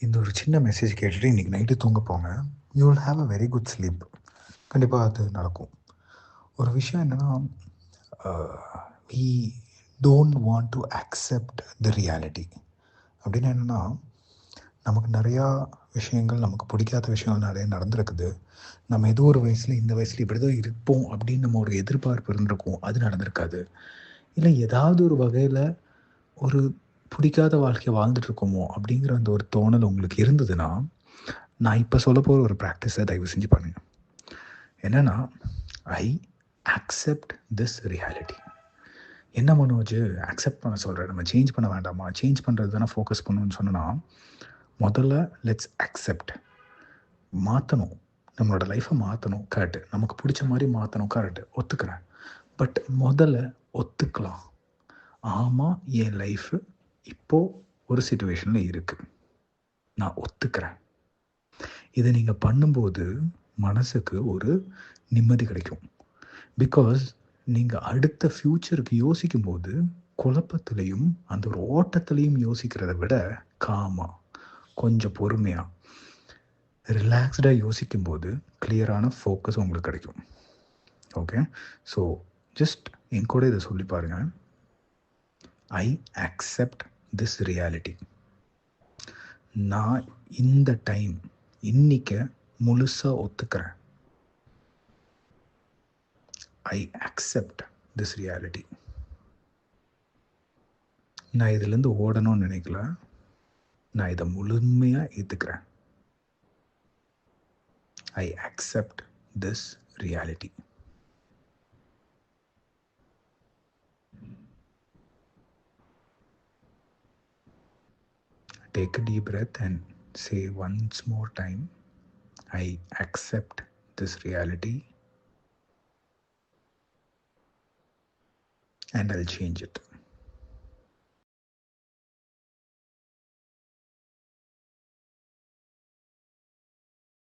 இந்த ஒரு சின்ன மெசேஜ் கேட்டுட்டு இன்றைக்கி நைட்டு தூங்க போங்க. You will have a very good sleep. கண்டிப்பாக அது நடக்கும். ஒரு விஷயம் என்னென்னா, we don't want to accept the reality. அப்படின்னு என்னென்னா, நமக்கு நிறையா விஷயங்கள், நமக்கு பிடிக்காத விஷயங்கள் நிறைய நடந்திருக்குது. நம்ம ஏதோ ஒரு வயசில், இந்த வயசில் இப்படி தான் இருப்போம் அப்படின்னு நம்ம ஒரு எதிர்பார்ப்பு இருந்திருக்கும், அது நடந்திருக்காது. இல்லை ஏதாவது ஒரு வகையில் ஒரு பிடிக்காத வாழ்க்கையை வாழ்ந்துட்டுருக்கோமோ அப்படிங்கிற அந்த ஒரு தோணல் உங்களுக்கு இருந்ததுன்னா, நான் இப்போ சொல்ல போகிற ஒரு ப்ராக்டிஸை தயவு செஞ்சு பண்ணுங்க. என்னென்னா, ஐ அக்செப்ட் திஸ் ரியாலிட்டி. என்ன மனோஜ் அக்செப்ட் பண்ண சொல்கிறேன், நம்ம சேஞ்ச் பண்ண வேண்டாமா, சேஞ்ச் பண்ணுறது தானே ஃபோக்கஸ் பண்ணணும்னு சொன்னால், முதல்ல லெட்ஸ் அக்செப்ட். மாற்றணும், நம்மளோட லைஃப்பை மாற்றணும், கரெக்டு. நமக்கு பிடிச்ச மாதிரி மாற்றணும், கரெக்டு, ஒத்துக்கிறேன். பட் முதல்ல ஒத்துக்கலாம். ஆமாம், என் லைஃபு இப்போது ஒரு சிச்சுவேஷனில் இருக்குது, நான் ஒத்துக்கிறேன். இதை நீங்கள் பண்ணும்போது மனசுக்கு ஒரு நிம்மதி கிடைக்கும். பிகாஸ் நீங்கள் அடுத்த ஃப்யூச்சருக்கு யோசிக்கும்போது குழப்பத்திலையும் அந்த ஒரு ஓட்டத்திலையும் யோசிக்கிறத விட காமாக, கொஞ்சம் பொறுமையாக, ரிலாக்ஸ்டாக யோசிக்கும்போது கிளியரான ஃபோக்கஸ் உங்களுக்கு கிடைக்கும். ஓகே, ஸோ ஜஸ்ட் என் கூட இதை சொல்லி பாருங்கள். I accept this reality. நான் இந்த டைம், இன்னைக்கு முழுசாக ஒத்துக்கிறேன். I accept this reality. நான் இதுலேருந்து ஓடணும்னு நினைக்கல, நான் இதை முழுமையாக ஏற்றுக்கிறேன். I accept this reality. Take a deep breath and say once more time, I accept this reality and I'll change it.